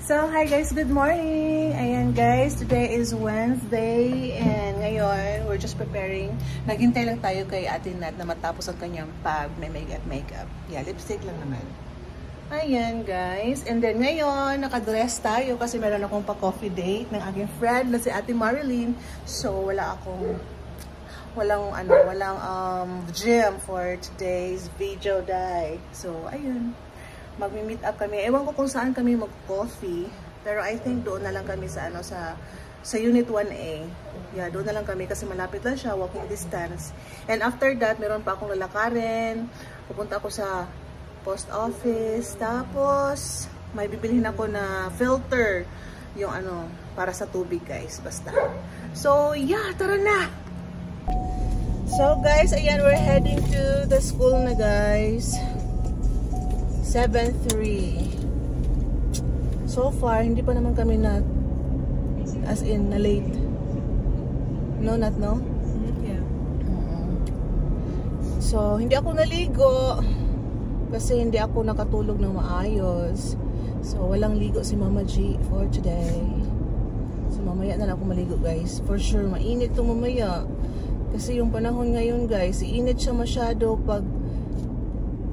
So, hi guys, good morning! Ayan guys, today is Wednesday and ngayon, we're just preparing. Naghintay lang tayo kay Ate Nat na matapos ang kanyang pag may makeup. Yeah, lipstick lang naman. Ayan guys, and then ngayon, nakadress tayo kasi meron akong pa-coffee date ng aking friend na si Ate Marilyn. So, walang gym for today's video day. So, ayun. Magmi-meet up kami. Ewan ko kung saan kami mag-coffee. Pero I think doon na lang kami sa sa Unit 1A. Yeah, doon na lang kami kasi malapit lang siya, walking distance. And after that, meron pa akong lalakarin. Pupunta ako sa post office. Tapos, may bibilhin ako na filter. Yung para sa tubig guys. Basta. So, yeah, tara na! So guys, ayan, we're heading to the school na guys. 7:03. So far, hindi pa naman kami na late. No, not no? Yeah. So, hindi ako naligo kasi hindi ako nakatulog ng maayos. So, walang ligo si Mama G for today. So, mamaya na lang ako maligo guys. For sure, mainit to mamaya. Kasi yung panahon ngayon guys, iinit siya masyado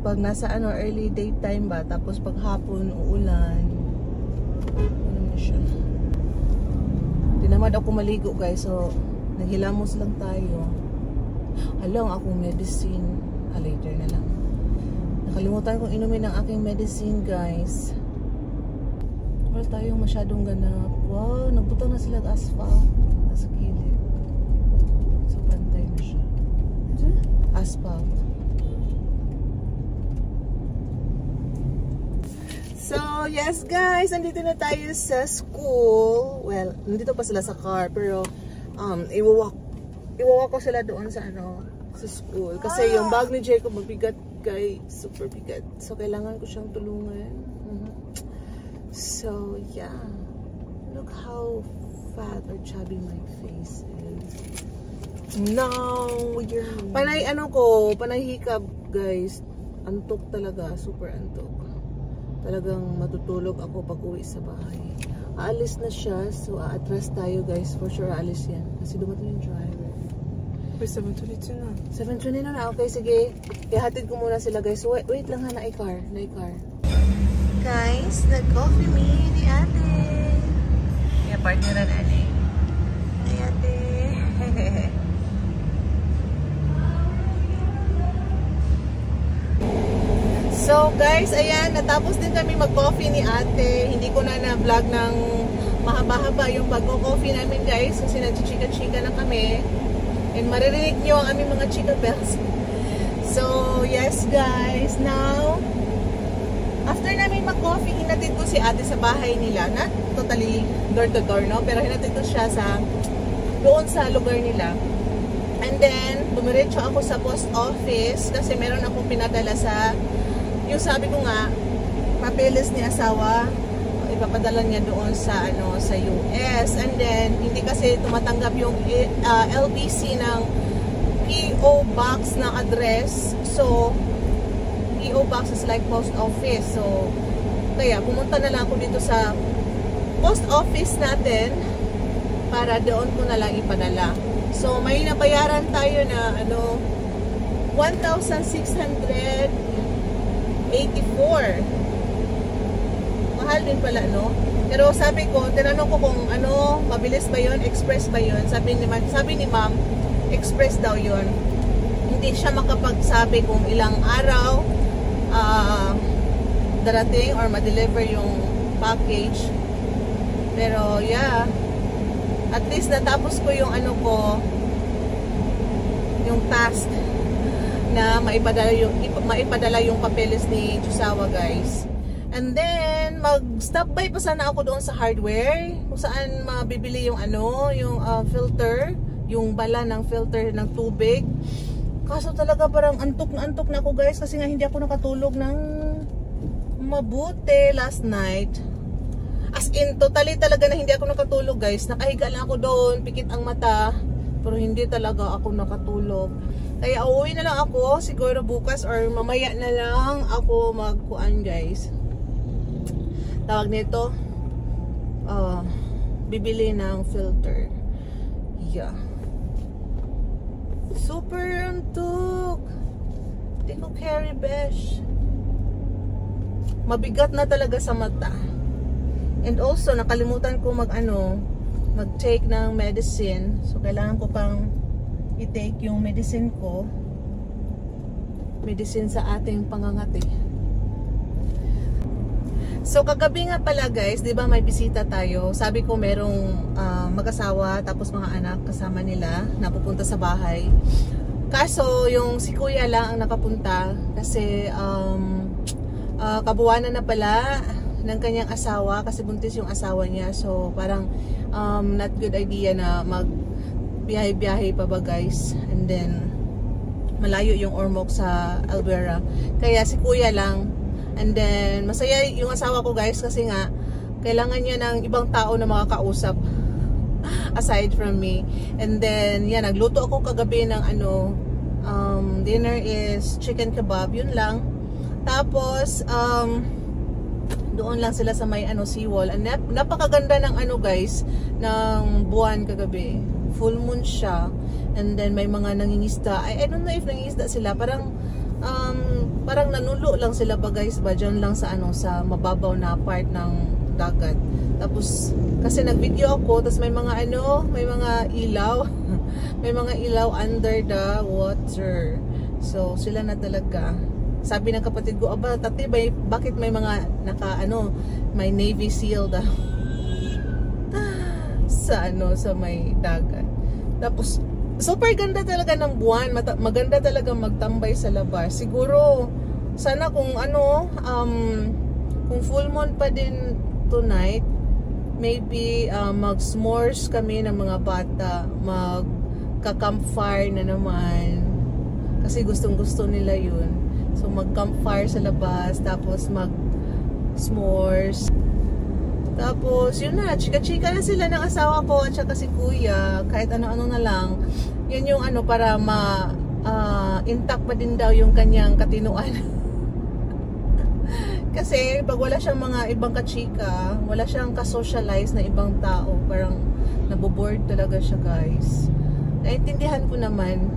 pag nasa early daytime ba, tapos pag hapon uulan. Ano na siya. Tinamad ako maligo guys, so naghilamos lang tayo. Alang akong medicine. Later na lang. Nakalimutan kong inumin ang aking medicine guys. Wala tayong masyadong ganap. Wow, nagbutang na sila ng asphalt sa kilid. So pantay na siya. Asphalt. So, yes guys, nandito na tayo sa school. Well, nandito pa sila sa car, pero iwawak ko sila doon sa sa school. Kasi yung bag ni Jacob mabigat guys, super bigat. So, kailangan ko siyang tulungan. So, yeah. Look how fat or chubby my face is. No, panay panay hikab guys. Antok talaga, super antok. Talagang matutulog ako pag uwi sa bahay. Aalis na siya, so aatras tayo guys. For sure aalis yan. Kasi dumating yung driver. Uy, 7:22 na. 7:20 na. Okay, sige. Ihatid ko muna sila guys. Wait lang ha, na-car. Guys, nag-coffee me ni ate. Yung partneran ate. Ni ate. So guys, ayan, natapos din kami mag-coffee ni ate. Hindi ko na na-vlog ng mahaba-haba yung pag-coffee namin guys. Kasi nag-chika-chika na kami. And maririnig nyo ang aming mga chika bells. So, yes guys, now, after namin mag-coffee, hinatid ko si ate sa bahay nila. Not totally door to door, no? Pero hinatid ko siya doon sa lugar nila. And then, dumiretso ako sa post office kasi meron akong pinadala yung sabi ko nga, papeles ni asawa, ipapadala niya doon sa US. And then, hindi kasi tumatanggap yung LBC ng PO box na address. So, PO box is like post office. So, kaya pumunta na lang ako dito sa post office natin para doon ko na lang ipadala. So, may nabayaran tayo na 1,684. Mahal din pala, no? Pero sabi ko, tinanong ko kung mabilis ba yun, express ba yun? Sabi ni ma'am, express daw yun. Hindi siya makapagsabi kung ilang araw darating or ma-deliver yung package. Pero yeah, at least natapos ko yung yung task na maipadala yung papeles ni Chusawa guys. And then mag-stop by pa sana ako doon sa hardware kung saan mabibili yung filter, yung bala ng filter ng tubig. Kaso talaga parang antok na ako guys kasi nga hindi ako nakatulog ng mabuti last night. As in, totally talaga na hindi ako nakatulog guys. Nakahiga lang ako doon, pikit ang mata, pero hindi talaga ako nakatulog. Kaya uuwi na lang ako, siguro bukas or mamaya na lang ako magkuan guys. Tawag nito, bibili ng filter. Yeah. Super antok. Di ko carry, besh. Mabigat na talaga sa mata. And also, nakalimutan ko mag-take ng medicine. So, kailangan ko pang i-take yung medicine ko. Medicine sa ating pangangati. So, kagabi nga pala guys, di ba may bisita tayo. Sabi ko merong mag-asawa, tapos mga anak kasama nila na pupunta sa bahay. Kaso, yung si kuya lang ang nakapunta kasi kabuwanan na pala ng kanyang asawa kasi buntis yung asawa niya. So, parang not good idea na mag-biyahe-biyahe pa ba guys. And then, malayo yung Ormoc sa Albuera. Kaya si kuya lang. And then, masaya yung asawa ko guys kasi nga, kailangan niya ng ibang tao na makakausap aside from me. And then, yan, nagluto ako kagabi ng dinner is chicken kebab, yun lang. Tapos, doon lang sila sa may seawall. And napakaganda ng guys, ng buwan kagabi. Full moon siya. And then, may mga nangingisda. I don't know if nangingisda sila. Parang nanulo lang sila ba guys ba dyan lang sa sa mababaw na part ng dagat. Tapos kasi nag-video ako, tapos may mga may mga ilaw. May mga ilaw under the water. So sila na talaga. Sabi ng kapatid ko, aba tati, bakit may mga may Navy SEAL daw sa sa may dagat. Tapos super ganda talaga ng buwan. Maganda talaga magtambay sa labas. Siguro, sana kung kung full moon pa din tonight, maybe mag-s'mores kami ng mga bata. Mag-campfire na naman. Kasi gustong-gusto nila yun. So, mag-campfire sa labas. Tapos, mag-s'mores. Tapos, yun na, chika-chika na sila ng asawa ko at saka si kuya, kahit ano-ano na lang. Yun yung para intact pa din daw yung kanyang katinuan. Kasi, pag wala siyang mga ibang kachika, wala siyang ka-socialize na ibang tao, parang naboboard talaga siya guys. Naintindihan ko naman.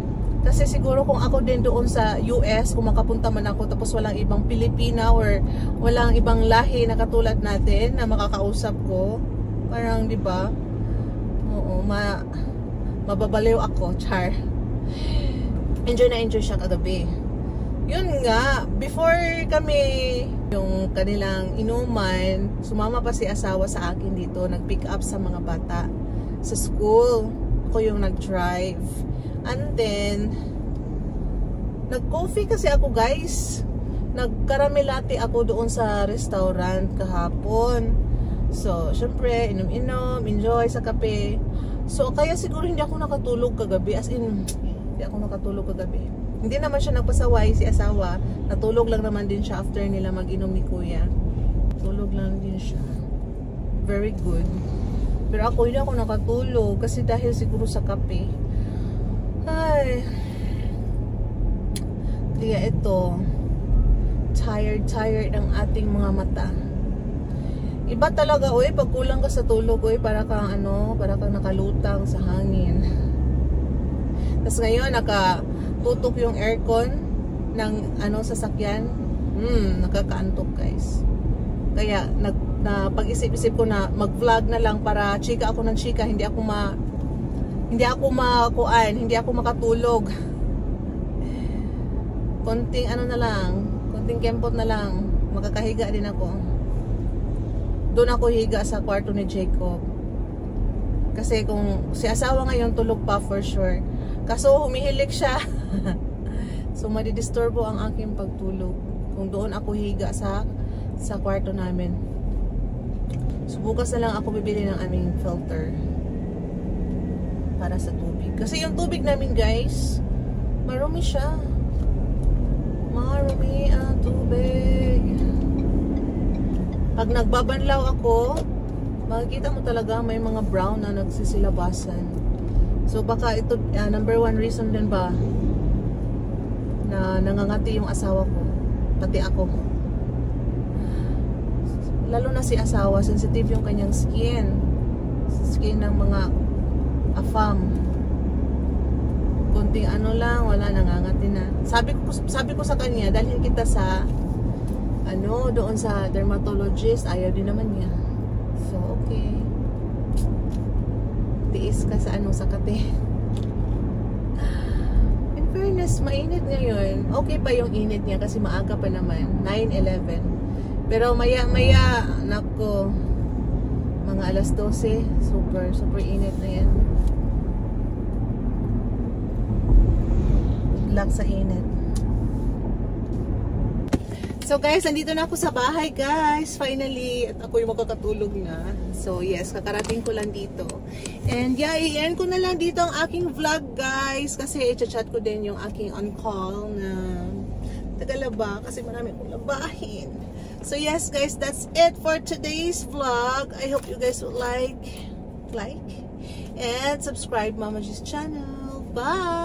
Kasi siguro kung ako din doon sa US, kung makapunta man ako tapos walang ibang Pilipina or walang ibang lahi na katulad natin na makakausap ko, parang 'di ba? Oo, mababaliw ako, char. Enjoy na enjoy siya kagabi. Yun nga, before kami yung kanilang inuman, sumama pa si asawa sa akin dito, nag-pick up sa mga bata sa school. Ako yung nag-drive. And then, nag-coffee kasi ako guys. Nag-caramel latte ako doon sa restaurant kahapon. So, syempre, inom-inom, enjoy sa kape. So, kaya siguro hindi ako nakatulog kagabi. As in, hindi ako nakatulog kagabi. Hindi naman siya nagpasaway si asawa. Natulog lang naman din siya after nila mag-inom ni kuya. Tulog lang din siya. Very good. Pero ako, hindi ako nakatulog kasi dahil siguro sa kape. Ay. Kaya ito, tired ang ating mga mata. Iba talaga, oy, pag kulang ka sa tulog, oy, para kang nakalutang sa hangin. Tapos ngayon, nakatutok yung aircon ng sasakyan. Nakakaantok, guys. Kaya, pag-isip-isip ko na mag-vlog na lang para chika ako ng chika, hindi ako makatulog. Konting konting kempot na lang, makakahiga din ako. Doon ako higa sa kwarto ni Jacob. Kasi kung si asawa ngayon tulog pa for sure. Kaso humihilik siya. So madidisturbo ang aking pagtulog kung doon ako higa sa kwarto namin. So bukas na lang ako bibili ng aming filter para sa tubig. Kasi yung tubig namin guys, marumi siya. Marumi ang tubig. Pag nagbabanlaw ako, makikita mo talaga may mga brown na nagsisilabasan. So baka ito, number one reason din ba na nangangati yung asawa ko, pati ako. lalo na si asawa, sensitive yung kanyang skin ng mga afam. Kunting ano lang, wala, nangangati na. Sabi ko sa kanya, dalhin kita sa doon sa dermatologist. Ayaw din naman niya. So okay, tiis ka sa sa kate. In fairness, mainit ngayon. Okay pa yung init niya kasi maaga pa naman, 9:11. Pero maya nako, mga alas 12, super init na yan. Good luck sa init. So guys, nandito na ako sa bahay guys, finally, at ako yung makakatulog na. So yes, kakarating ko lang dito. And yeah, i-end ko na lang dito ang aking vlog guys, kasi i-chat ko din yung aking on-call na tagalaba, kasi marami kong labahin. So yes guys, that's it for today's vlog. I hope you guys will like and subscribe Mama G's channel. Bye!